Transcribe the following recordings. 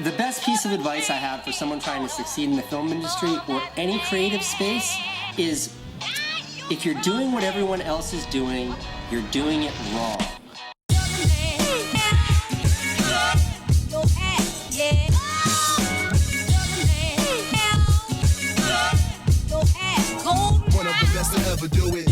The best piece of advice I have for someone trying to succeed in the film industry or any creative space is if you're doing what everyone else is doing, you're doing it wrong. One of the best to ever do it.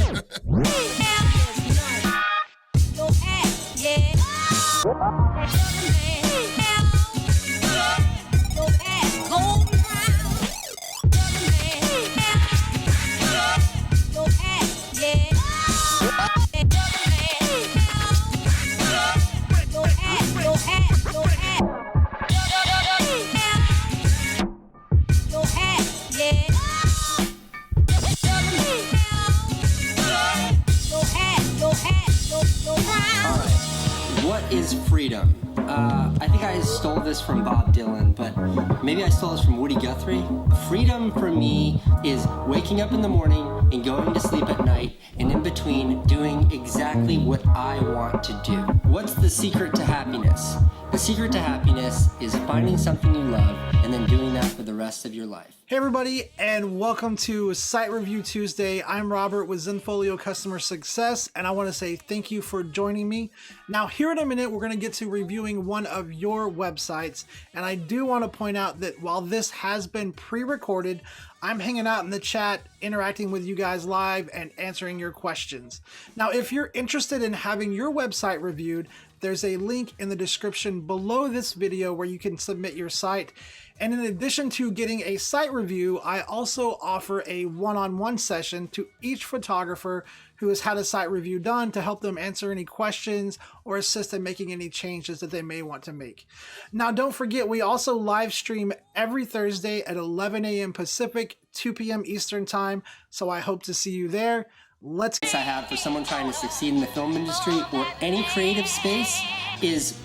What is freedom? I think I stole this from Bob Dylan, but maybe I stole this from Woody Guthrie. Freedom for me is waking up in the morning and going to sleep at night, and in between doing exactly what I want to do. What's the secret to happiness? The secret to happiness is finding something you love and then doing that for the rest of your life. Hey everybody, and welcome to Site Review Tuesday. I'm Robert with Zenfolio Customer Success, and I want to say thank you for joining me. Now, here in a minute, we're going to get to reviewing one of your websites, and I do want to point out that while this has been pre-recorded, I'm hanging out in the chat, interacting with you guys live and answering your questions. Now, if you're interested in having your website reviewed, there's a link in the description below this video where you can submit your site. And in addition to getting a site review, I also offer a one-on-one session to each photographer who has had a site review done to help them answer any questions or assist in making any changes that they may want to make. Now, don't forget, we also live stream every Thursday at 11 a.m. Pacific, 2 p.m. Eastern Time, so I hope to see you there. Let's I have for someone trying to succeed in the film industry or any creative space is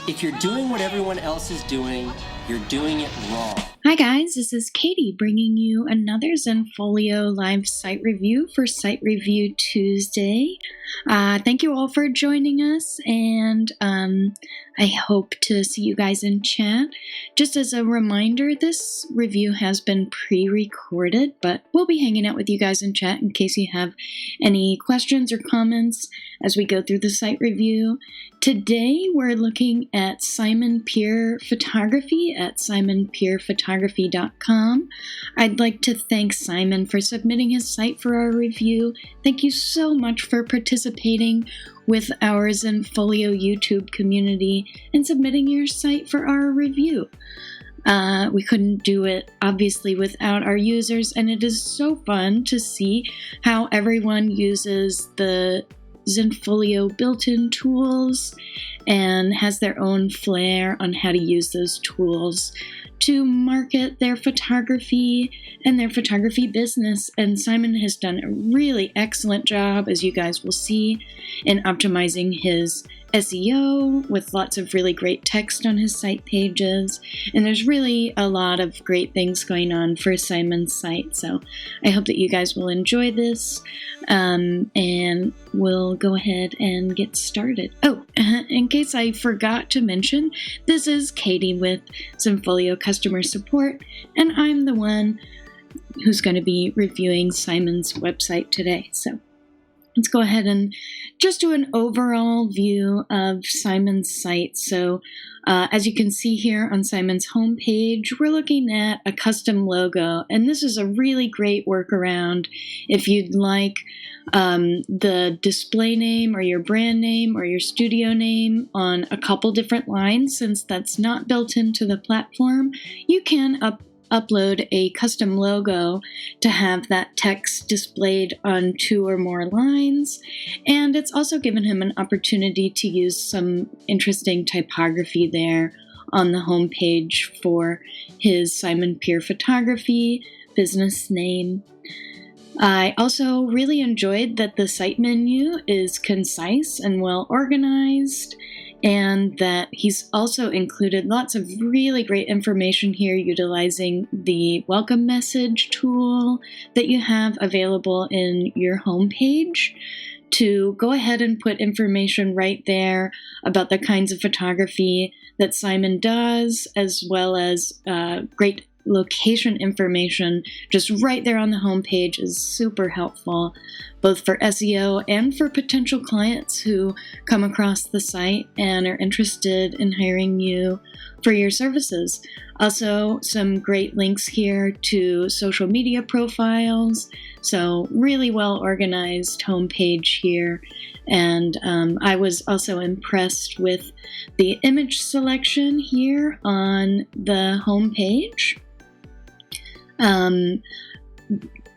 if you're doing what everyone else is doing, you're doing it wrong. Hi guys, this is Katie bringing you another Zenfolio live site review for Site Review Tuesday. Thank you all for joining us, and I hope to see you guys in chat. Just as a reminder, this review has been pre-recorded, but we'll be hanging out with you guys in chat in case you have any questions or comments as we go through the site review. Today we're looking at Simon Peer Photography at simonpeerphotography.com. I'd like to thank Simon for submitting his site for our review. Thank you so much for participating with our Zenfolio YouTube community and submitting your site for our review. We couldn't do it, obviously, without our users, and it is so fun to see how everyone uses the Zenfolio built-in tools and has their own flair on how to use those tools to market their photography and their photography business. And Simon has done a really excellent job, as you guys will see, in optimizing his SEO with lots of really great text on his site pages. And there's really a lot of great things going on for Simon's site. So I hope that you guys will enjoy this. And we'll go ahead and get started. Oh, in case I forgot to mention, this is Katie with Zenfolio Customer Support, and I'm the one who's going to be reviewing Simon's website today. So let's go ahead and just do an overall view of Simon's site. So as you can see here on Simon's homepage, we're looking at a custom logo, and this is a really great workaround if you'd like the display name or your brand name or your studio name on a couple different lines. Since that's not built into the platform, you can upload a custom logo to have that text displayed on 2 or more lines. And it's also given him an opportunity to use some interesting typography there on the homepage for his Simon Peer Photography business name. I also really enjoyed that the site menu is concise and well organized, and that he's also included lots of really great information here utilizing the welcome message tool that you have available in your homepage to go ahead and put information right there about the kinds of photography that Simon does, as well as great location information just right there on the homepage is super helpful, both for SEO and for potential clients who come across the site and are interested in hiring you for your services. Also, some great links here to social media profiles. So really well organized homepage here. And I was also impressed with the image selection here on the homepage.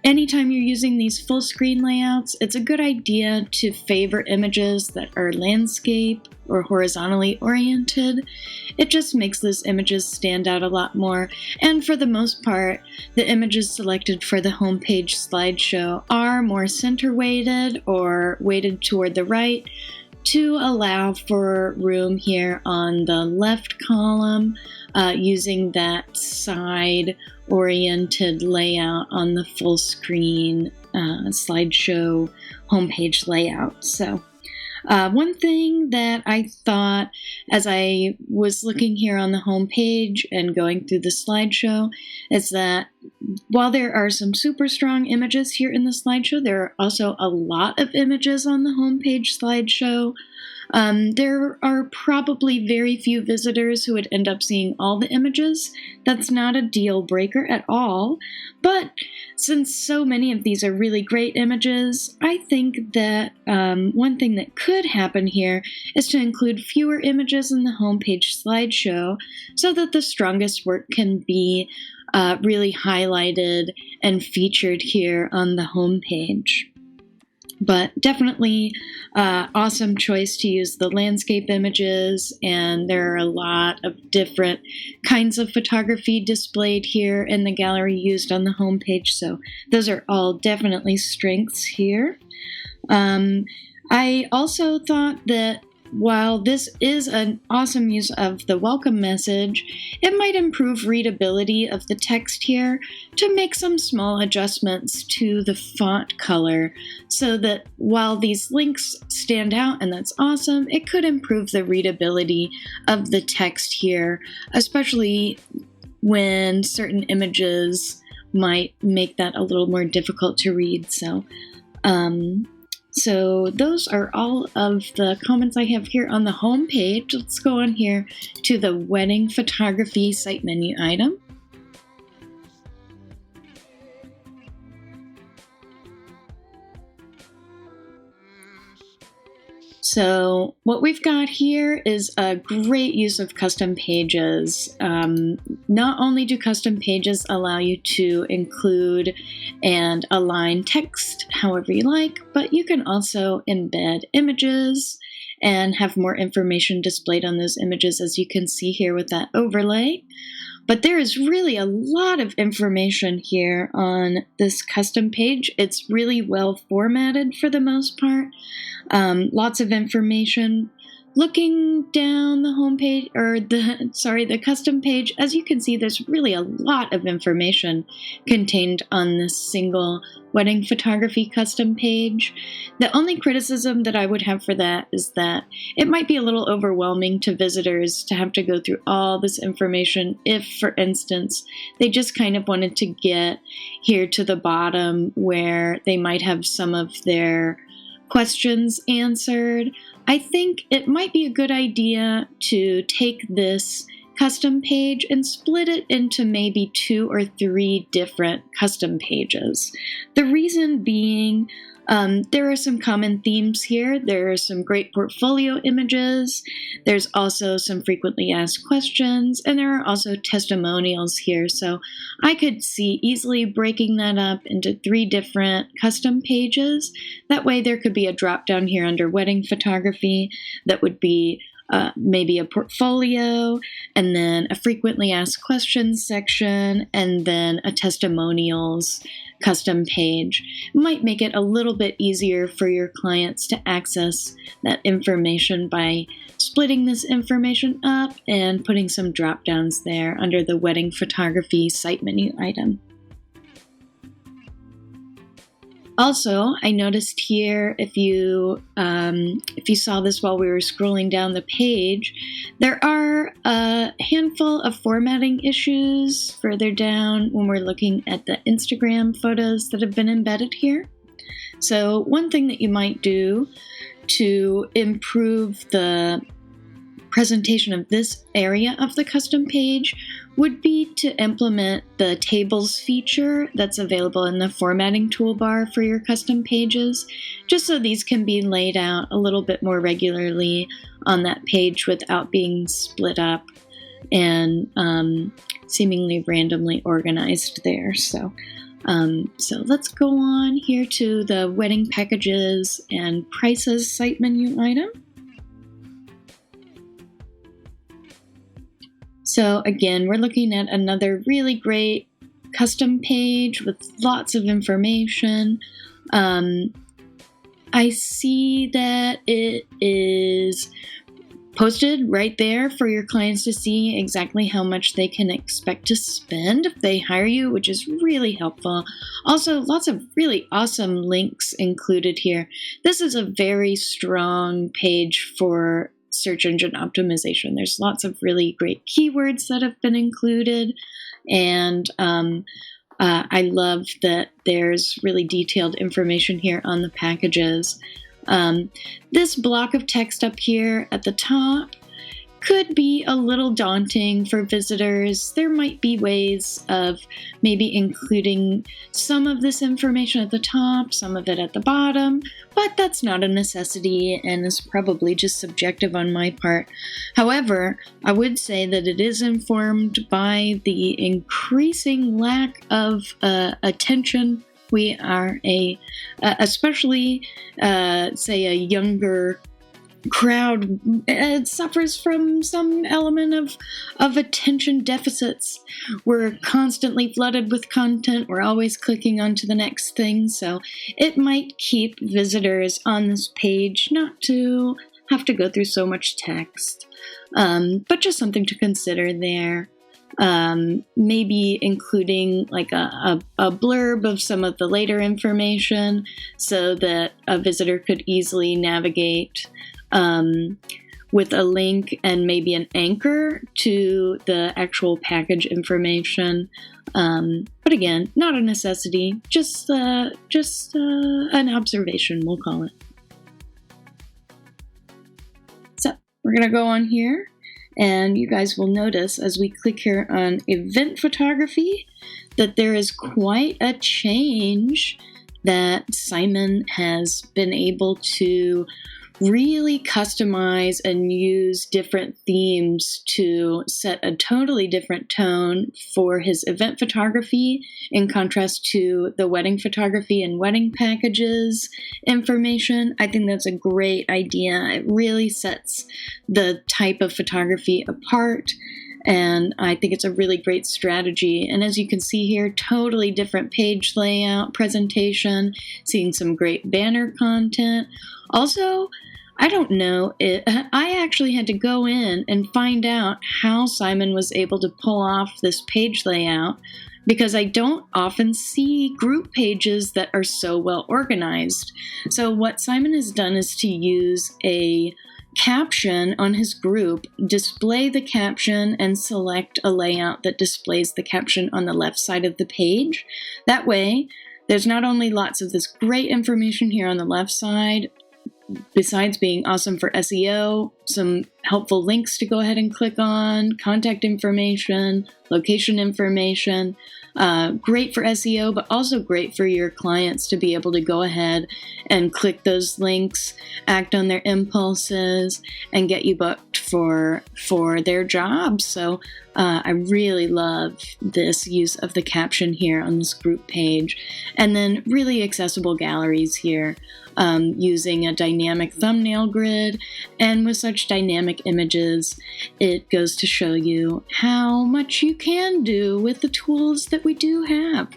Anytime you're using these full screen layouts, it's a good idea to favor images that are landscape or horizontally oriented. It just makes those images stand out a lot more. And for the most part, the images selected for the homepage slideshow are more center weighted or weighted toward the right to allow for room here on the left column, using that side-oriented layout on the full screen slideshow homepage layout. So one thing that I thought as I was looking here on the homepage and going through the slideshow is that while there are some super strong images here in the slideshow, there are also a lot of images on the homepage slideshow. There are probably very few visitors who would end up seeing all the images. That's not a deal breaker at all. But since so many of these are really great images, I think that one thing that could happen here is to include fewer images in the homepage slideshow so that the strongest work can be really highlighted and featured here on the homepage. But definitely awesome choice to use the landscape images, and there are a lot of different kinds of photography displayed here in the gallery used on the homepage, so those are all definitely strengths here. I also thought that while this is an awesome use of the welcome message, it might improve readability of the text here to make some small adjustments to the font color so that while these links stand out, and that's awesome, it could improve the readability of the text here, especially when certain images might make that a little more difficult to read. So those are all of the comments I have here on the home page. Let's go on here to the wedding photography site menu item. So what we've got here is a great use of custom pages. Not only do custom pages allow you to include and align text however you like, but you can also embed images and have more information displayed on those images, as you can see here with that overlay. But there is really a lot of information here on this custom page. It's really well formatted for the most part. Lots of information. Looking down the homepage, or the custom page, as you can see, there's really a lot of information contained on this single wedding photography custom page. The only criticism that I would have for that is that it might be a little overwhelming to visitors to have to go through all this information if, for instance, they just kind of wanted to get here to the bottom where they might have some of their questions answered. I think it might be a good idea to take this custom page and split it into maybe 2 or 3 different custom pages. The reason being, there are some common themes here. There are some great portfolio images. There's also some frequently asked questions, and there are also testimonials here. So I could see easily breaking that up into 3 different custom pages. That way there could be a drop down here under wedding photography that would be maybe a portfolio, and then a frequently asked questions section, and then a testimonials custom page. Might make it a little bit easier for your clients to access that information by splitting this information up and putting some drop downs there under the wedding photography site menu item. Also, I noticed here, if you saw this while we were scrolling down the page, there are a handful of formatting issues further down when we're looking at the Instagram photos that have been embedded here. So one thing that you might do to improve the presentation of this area of the custom page would be to implement the tables feature that's available in the formatting toolbar for your custom pages, just so these can be laid out a little bit more regularly on that page without being split up and seemingly randomly organized there. So let's go on here to the wedding packages and prices site menu item. So again, we're looking at another really great custom page with lots of information. I see that it is posted right there for your clients to see exactly how much they can expect to spend if they hire you, which is really helpful. Also, lots of really awesome links included here. This is a very strong page for search engine optimization. There's lots of really great keywords that have been included, and I love that there's really detailed information here on the packages. This block of text up here at the top could be a little daunting for visitors. There might be ways of maybe including some of this information at the top, some of it at the bottom, but that's not a necessity and is probably just subjective on my part. However, I would say that it is informed by the increasing lack of attention. We are especially say a younger crowd suffers from some element of attention deficits. We're constantly flooded with content. We're always clicking onto the next thing. So it might keep visitors on this page not to have to go through so much text, but just something to consider there. Maybe including like a blurb of some of the later information so that a visitor could easily navigate with a link and maybe an anchor to the actual package information. But again, not a necessity, just an observation, we'll call it. So we're going to go on here, and you guys will notice as we click here on event photography that there is quite a change that Simon has been able to really customize and use different themes to set a totally different tone for his event photography in contrast to the wedding photography and wedding packages information. I think that's a great idea. It really sets the type of photography apart, and I think it's a really great strategy. And as you can see here, totally different page layout, presentation, seeing some great banner content. Also, I don't know, I actually had to go in and find out how Simon was able to pull off this page layout, because I don't often see group pages that are so well organized. So what Simon has done is to use a caption on his group, display the caption, and select a layout that displays the caption on the left side of the page. That way, there's not only lots of this great information here on the left side, besides being awesome for SEO, some helpful links to go ahead and click on, contact information, location information, great for SEO, but also great for your clients to be able to go ahead and click those links, act on their impulses, and get you booked for their jobs. So I really love this use of the caption here on this group page. And then really accessible galleries here, using a dynamic thumbnail grid. And with such dynamic images, it goes to show you how much you can do with the tools that we do have.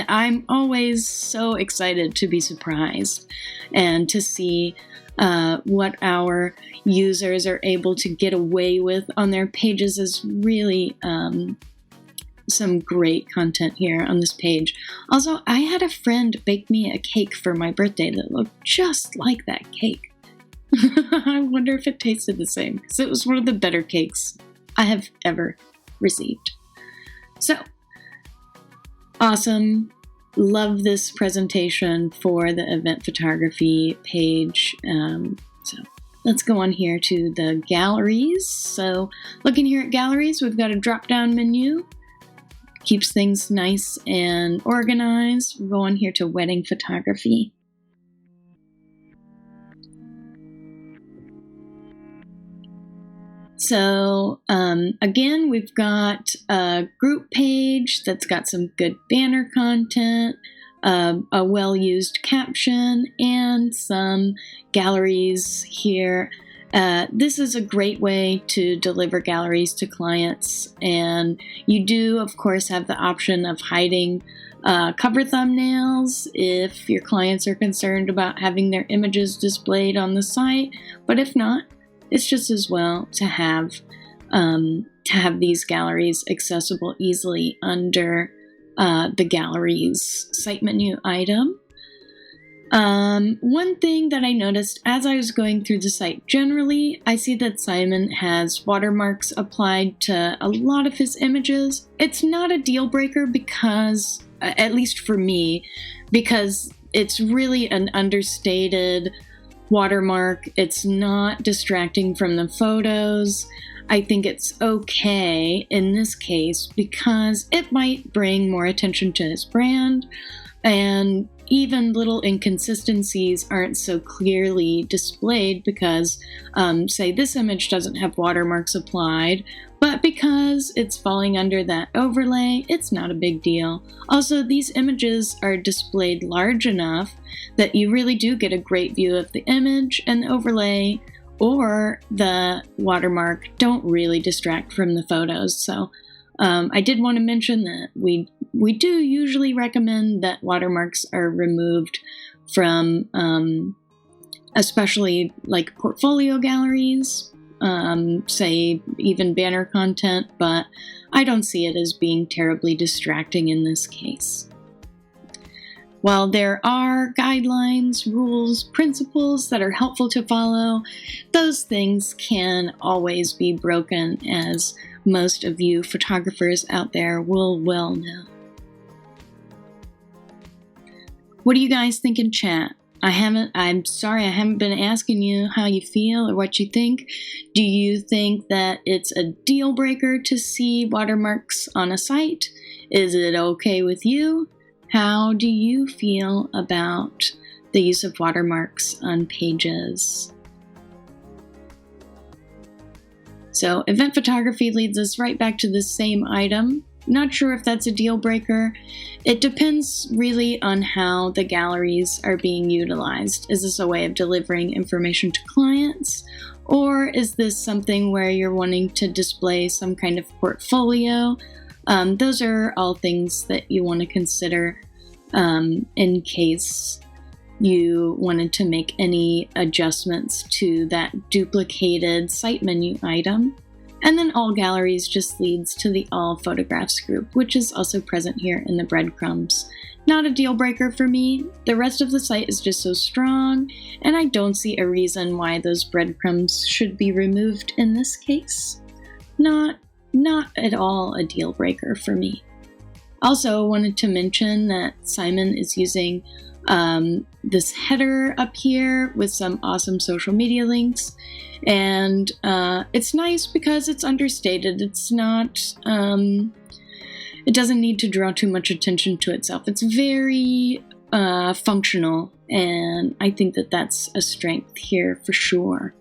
I'm always so excited to be surprised and to see what our users are able to get away with on their pages is really some great content here on this page. Also, I had a friend bake me a cake for my birthday that looked just like that cake. I wonder if it tasted the same, because it was one of the better cakes I have ever received. So, awesome. Love this presentation for the event photography page. So let's go on here to the galleries. So looking here at galleries, we've got a drop-down menu. Keeps things nice and organized. We'll go on here to wedding photography. So again, we've got a group page that's got some good banner content, a well-used caption, and some galleries here. This is a great way to deliver galleries to clients, and you do, of course, have the option of hiding cover thumbnails if your clients are concerned about having their images displayed on the site, but if not, it's just as well to have these galleries accessible easily under the galleries site menu item. One thing that I noticed as I was going through the site generally, I see that Simon has watermarks applied to a lot of his images. It's not a deal breaker because, at least for me, because it's really an understated watermark. It's not distracting from the photos. I think it's okay in this case because it might bring more attention to his brand, and even little inconsistencies aren't so clearly displayed because, say, this image doesn't have watermarks applied, but because it's falling under that overlay, it's not a big deal. Also, these images are displayed large enough that you really do get a great view of the image, and the overlay or the watermark don't really distract from the photos. So I did want to mention that we do usually recommend that watermarks are removed from especially like portfolio galleries, say even banner content, but I don't see it as being terribly distracting in this case. While there are guidelines, rules, principles that are helpful to follow, those things can always be broken, as most of you photographers out there will well know. What do you guys think in chat? I'm sorry I haven't been asking you how you feel or what you think. Do you think that it's a deal breaker to see watermarks on a site? Is it okay with you? How do you feel about the use of watermarks on pages? So event photography leads us right back to the same item. Not sure if that's a deal breaker. It depends really on how the galleries are being utilized. Is this a way of delivering information to clients? Or is this something where you're wanting to display some kind of portfolio? Those are all things that you want to consider in case you wanted to make any adjustments to that duplicated site menu item. And then all galleries just leads to the all photographs group, which is also present here in the breadcrumbs. Not a deal breaker for me. The rest of the site is just so strong, and I don't see a reason why those breadcrumbs should be removed in this case. Not at all a deal breaker for me. Also wanted to mention that Simon is using this header up here with some awesome social media links, and it's nice because it's understated. It's not, it doesn't need to draw too much attention to itself. It's very functional, and I think that that's a strength here for sure.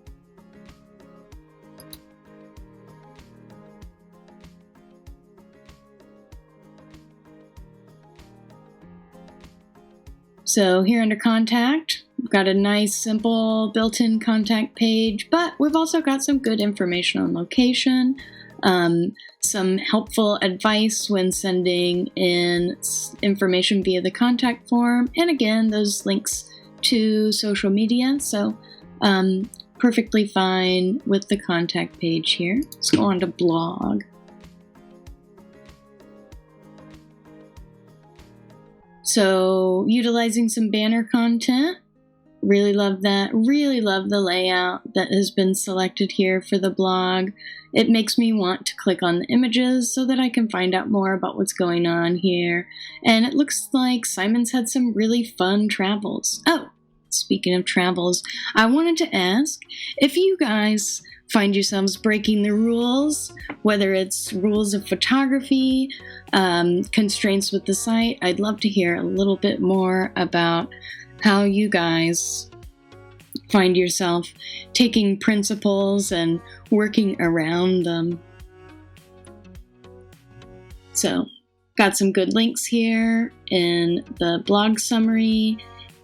So here under contact, we've got a nice simple built-in contact page, but we've also got some good information on location, some helpful advice when sending in information via the contact form, and again, those links to social media. So perfectly fine with the contact page here. Let's go on to blog. So utilizing some banner content. Really love that. Really love the layout that has been selected here for the blog. It makes me want to click on the images so that I can find out more about what's going on here. And it looks like Simon's had some really fun travels. Oh, speaking of travels, I wanted to ask if you guys find yourselves breaking the rules, whether it's rules of photography, constraints with the site. I'd love to hear a little bit more about how you guys find yourself taking principles and working around them. So, got some good links here in the blog summary,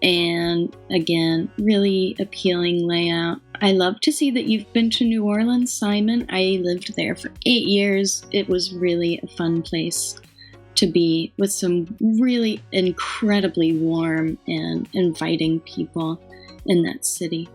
and again, really appealing layout. I love to see that you've been to New Orleans, Simon. I lived there for 8 years. It was really a fun place to be, with some really incredibly warm and inviting people in that city.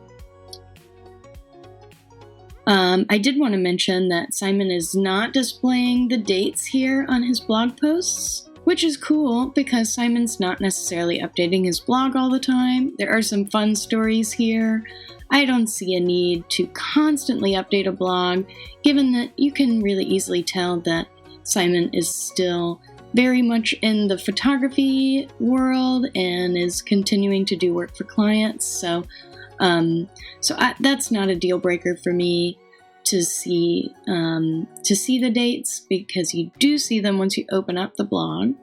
I did want to mention that Simon is not displaying the dates here on his blog posts, which is cool because Simon's not necessarily updating his blog all the time. There are some fun stories here. I don't see a need to constantly update a blog, given that you can really easily tell that Simon is still very much in the photography world and is continuing to do work for clients. So that's not a deal breaker for me to see the dates, because you do see them once you open up the blog.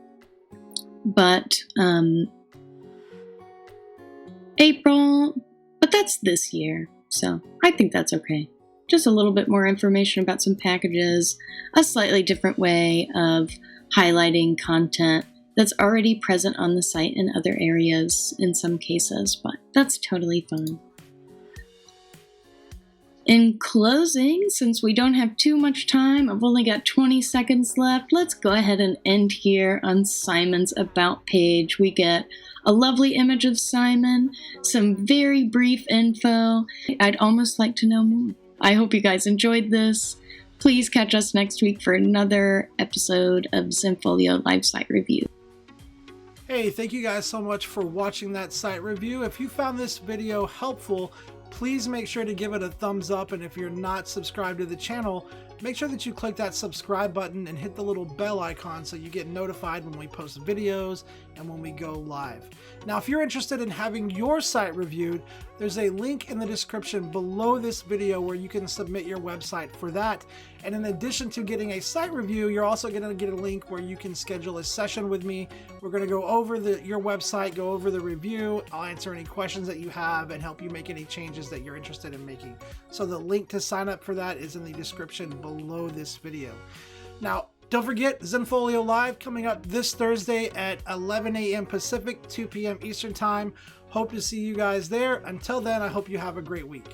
But April, but that's this year, so I think that's okay. Just a little bit more information about some packages, a slightly different way of highlighting content that's already present on the site in other areas in some cases, but that's totally fine. In closing, since we don't have too much time, I've only got 20 seconds left, let's go ahead and end here on Simon's About page. We get a lovely image of Simon, some very brief info. I'd almost like to know more. I hope you guys enjoyed this. Please catch us next week for another episode of Zenfolio Live Site Review. Hey, thank you guys so much for watching that site review. If you found this video helpful, please make sure to give it a thumbs up, and if you're not subscribed to the channel, make sure that you click that subscribe button and hit the little bell icon so you get notified when we post videos and when we go live. Now, if you're interested in having your site reviewed, there's a link in the description below this video where you can submit your website for that. And in addition to getting a site review, you're also going to get a link where you can schedule a session with me. We're going to go over your website, go over the review. I'll answer any questions that you have and help you make any changes that you're interested in making. So the link to sign up for that is in the description below this video. Now, don't forget, Zenfolio Live coming up this Thursday at 11 a.m. Pacific, 2 p.m. Eastern Time. Hope to see you guys there. Until then, I hope you have a great week.